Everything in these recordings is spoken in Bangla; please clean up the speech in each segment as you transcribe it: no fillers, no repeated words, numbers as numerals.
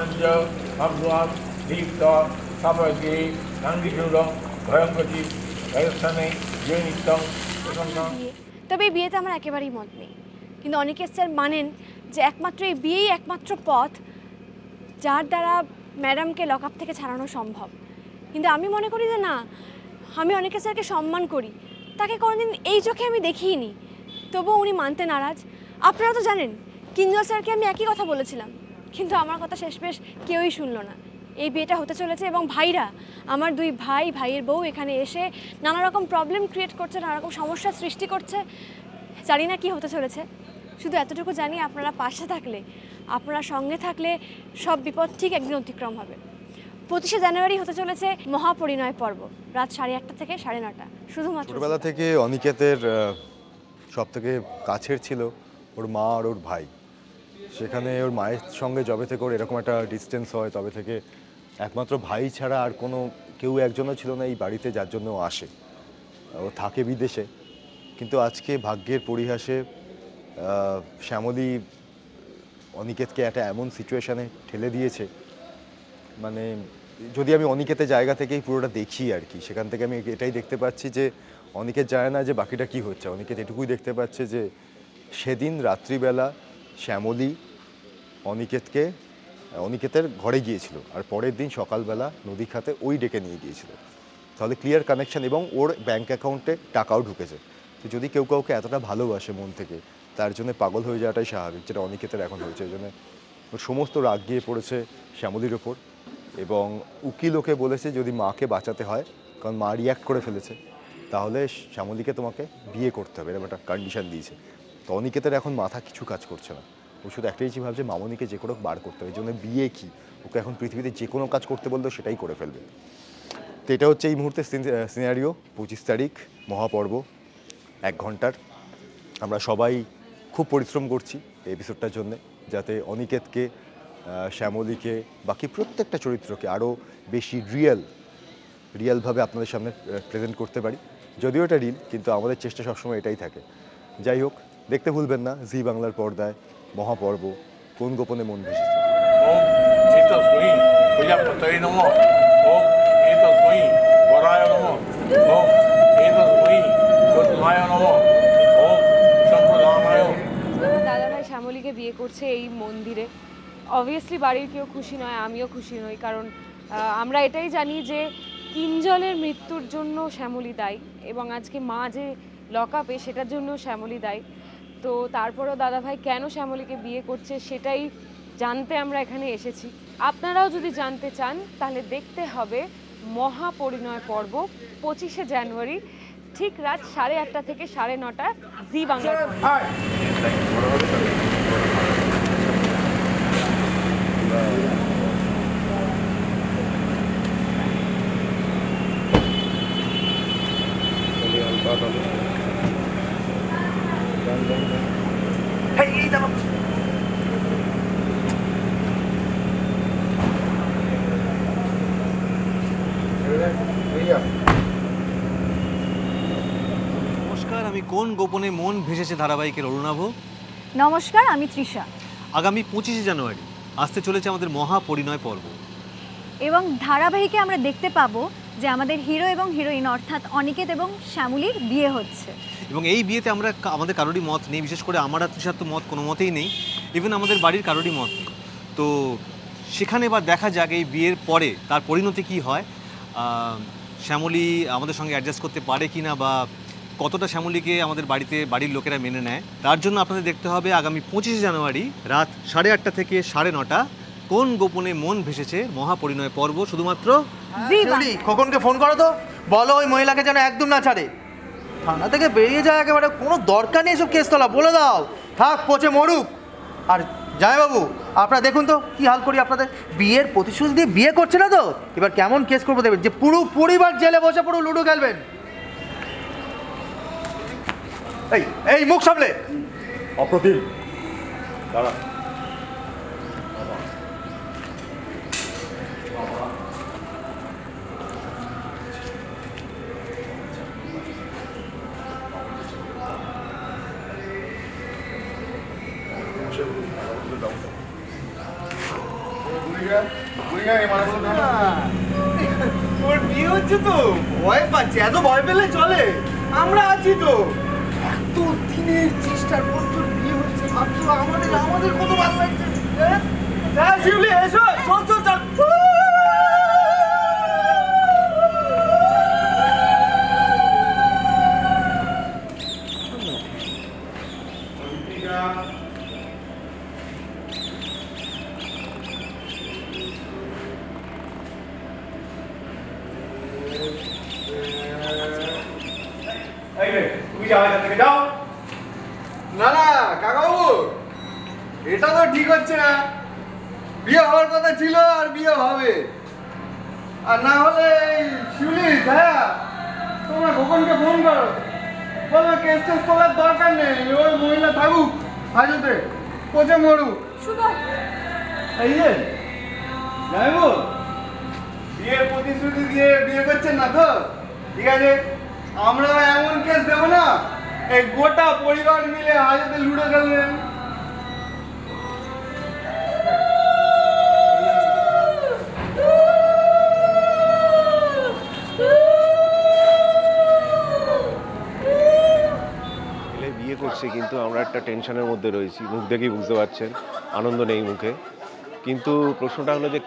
আনন্দ ভগবান দীপ্ত সাবগে গাঙ্গিচূড় ভয়ঙ্করী রাজস্থানে জয়নিত্যং। তবে এই বিয়েতে আমার একেবারেই মত নেই, কিন্তু অনিকেত স্যার মানেন যে একমাত্র এই বিয়েই একমাত্র পথ যার দ্বারা ম্যাডামকে লক আপ থেকে ছাড়ানো সম্ভব। কিন্তু আমি মনে করি যে না, আমি অনিকেত স্যারকে সম্মান করি, তাকে কোনোদিন এই চোখে আমি দেখিনি, তবুও উনি মানতে নারাজ। আপনারা তো জানেন কিঞ্জল স্যারকে আমি একই কথা বলেছিলাম, কিন্তু আমার কথা শেষমেশ কেউই শুনলো না। এই বিয়েটা হতে চলেছে এবং ভাইরা, আমার দুই ভাই, ভাইয়ের বউ এখানে এসে নানা রকম প্রবলেম ক্রিয়েট করছে, নানা রকম সমস্যার সৃষ্টি করছে। জানি না কি হতে চলেছে, শুধু এতটুকু জানি আপনারা পাশে থাকলে, আপনারা সঙ্গে থাকলে সব বিপদ ঠিক একদিন অতিক্রম হবে। 25শে জানুয়ারি হতে চলেছে মহাপরিণয় পর্ব, রাত 1:30 থেকে 9:30। শুধুমাত্র ছোটবেলা থেকে অনিকেতের সব থেকে কাছের ছিল ওর মা আর ওর ভাই। সেখানে ওর মায়ের সঙ্গে যবে থেকে ওর এরকম একটা ডিস্টেন্স হয়, তবে থেকে একমাত্র ভাই ছাড়া আর কোনো কেউ একজনও ছিল না এই বাড়িতে যার জন্য ও আসে। ও থাকে বিদেশে, কিন্তু আজকে ভাগ্যের পরিহাসে শ্যামলী অনিকেতকে একটা এমন সিচুয়েশানে ঠেলে দিয়েছে, মানে যদি আমি অনিকেতের জায়গা থেকেই পুরোটা দেখি আর কি, সেখান থেকে আমি এটাই দেখতে পাচ্ছি যে অনিকেত জানে না যে বাকিটা কি হচ্ছে। অনিকেত এটুকুই দেখতে পাচ্ছে যে সেদিন রাত্রিবেলা শ্যামলী অনিকেতের ঘরে গিয়েছিল, আর পরের দিন সকালবেলা নদী খাতে ওই ডেকে নিয়ে গিয়েছিল। তাহলে ক্লিয়ার কানেকশান, এবং ওর ব্যাঙ্ক অ্যাকাউন্টে টাকাও ঢুকেছে। তো যদি কেউ কাউকে এতটা ভালোবাসে মন থেকে, তার জন্য পাগল হয়ে যাওয়াটাই স্বাভাবিক, যেটা অনিকেতের এখন হয়েছে। এই জন্য ওর সমস্ত রাগ গিয়ে পড়েছে শ্যামলীর ওপর, এবং উকিল ওকে বলেছে যদি মাকে বাঁচাতে হয়, কারণ মা রিয়াক্ট করে ফেলেছে, তাহলে শ্যামলীকে তোমাকে বিয়ে করতে হবে, এরকম একটা কন্ডিশন দিয়েছে। তো অনিকেতের এখন মাথা কিছু কাজ করছে না, ও শুধু একটাই ভাবছে মামনিকে যে কোনো বার করতে হবে। এই জন্য বিয়ে কি, ওকে এখন পৃথিবীতে যে কোনো কাজ করতে বললেও সেটাই করে ফেলবে। তো এটা হচ্ছে এই মুহূর্তে সিনারিও। 25 তারিখ মহাপর্ব, 1 ঘন্টার। আমরা সবাই খুব পরিশ্রম করছি এই এপিসোডটার জন্যে, যাতে অনিকেতকে, শ্যামলীকে, বাকি প্রত্যেকটা চরিত্রকে আরও বেশি রিয়েলভাবে আপনাদের সামনে প্রেজেন্ট করতে পারি। যদিও এটা রিল, কিন্তু আমাদের চেষ্টা সবসময় এটাই থাকে। যাই হোক, দেখতে ভুলবেন না জি বাংলার পর্দায় মহাপর্ব, কোন গোপনে মন ভেসেছে। দাদাভাই শ্যামলীকে বিয়ে করছে এই মন্দিরে। অবভিয়াসলি বাড়ির কেউ খুশি নয়, আমিও খুশি নই, কারণ আমরা এটাই জানি যে কিঞ্জলের মৃত্যুর জন্য শ্যামলী দায়ী, এবং আজকে মা যে লক আপে সেটার জন্য শ্যামলী দায়ী। তো তারপরেও দাদাভাই কেন শ্যামলীকে বিয়ে করছে সেটাই জানতে আমরা এখানে এসেছি। আপনারাও যদি জানতে চান তাহলে দেখতে হবে মহাপরিণয় পর্ব 25শে জানুয়ারি, ঠিক রাত 8:30 থেকে 9:30 জি বাংলা। নমস্কার, আমি কোন গোপনে মন ভেসেছে ধারাবাহিকের অরুণাভ। নমস্কার, আমি তৃষা। আগামী 25শে জানুয়ারি আসতে চলেছে আমাদের মহাপরিণয় পর্ব, এবং ধারাবাহিকে আমরা দেখতে পাবো যে আমাদের হিরো এবং হিরোইন অর্থাৎ অনিকেত এবং শ্যামলীর বিয়ে হচ্ছে। এবং এই বিয়েতে আমরা আমাদের কারোরই মত নেই, বিশেষ করে আমার আর তৃষার তো মত কোনো মতেই নেই, ইভেন আমাদের বাড়ির কারোরই মত নেই। তো সেখানে এবার দেখা যাক এই বিয়ের পরে তার পরিণতি কী হয়, শ্যামলী আমাদের সঙ্গে অ্যাডজাস্ট করতে পারে কি না, বা কতটা শ্যামলীকে আমাদের বাড়ির লোকেরা মেনে নেয়। তার জন্য আপনাদের দেখতে হবে আগামী 25শে জানুয়ারি রাত 8:30 থেকে 9:30 কোন গোপনে মন ভেসেছে মহাপরিণয় পর্ব, শুধুমাত্র খোকনকে ফোন করো তো, বলো ওই মহিলাকে যেন একদম না ছাড়ে, থানা থেকে বেরিয়ে যায় একেবারে, কোনো দরকার নেই সব কেস তোলা, বলে দাও থাক পচে মরুক। আর জামাইবাবু আপনারা দেখুন তো কি হাল করি আপনাদের, বিয়ের প্রতিশ্রুতি দিয়ে বিয়ে করছে না তো, এবার কেমন কেস করবো দেবেন যে পুরো পরিবার জেলে বসে পুরো লুডো খেলবেন। এই মুখ সামলে অপ্রতিম দাঁড়া। ওর বিয়ে হচ্ছে তো ভয় পাচ্ছে, এত ভয় পেলে চলে, আমরা আছি তো। এত দিনের চেষ্টার পর তোর বিয়ে হচ্ছে, ভাবছো আমাদের কত ভালো লাগছে। হ্যাঁ শিউলি এসো, চল চল চল। তুমি যাও, এখান থেকে যাও। না না কাকাবাবু, এটা তো ঠিক হচ্ছে না। বিয়ে হওয়ার কথা ছিল আর বিয়ে হবে, আর না হলে শিউলি ছায়া তোমরা খোকনকে ফোন করো, বলো কেস টেস করার দরকার নেই, ওই মহিলা থাকুক হাজতে, পচে মরুক। এই যে যাইবো বিয়ের প্রতিশ্রুতি দিয়ে বিয়ে করছেন না তো, ঠিক আছে, আমরা এমন কেস দেবো না এই গোটা পরিবার মিলে হাজতে লুডো খেলবেন। বিয়ে করছে কিন্তু আমরা একটা টেনশনের মধ্যে রয়েছি, মুখ দেখেই বুঝতে পারছেন, আনন্দ নেই মুখে। কিন্তু প্রশ্নটা হলো যে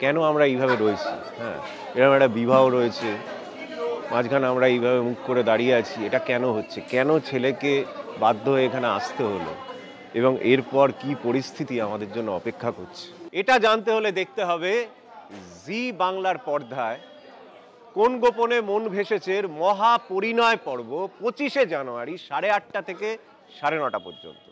কেন আমরা এইভাবে রয়েছি? হ্যাঁ, এরকম একটা বিবাহ রয়েছে, মাঝখানে আমরা এইভাবে মুখ করে দাঁড়িয়ে আছি, এটা কেন হচ্ছে? কেন ছেলেকে বাধ্য হয়ে এখানে আসতে হলো এবং এরপর কি পরিস্থিতি আমাদের জন্য অপেক্ষা করছে, এটা জানতে হলে দেখতে হবে জি বাংলার পর্দায় কোন গোপনে মন ভেসেছের মহা পরিণয় পর্ব 25শে জানুয়ারি 8:30 থেকে 9:30 পর্যন্ত।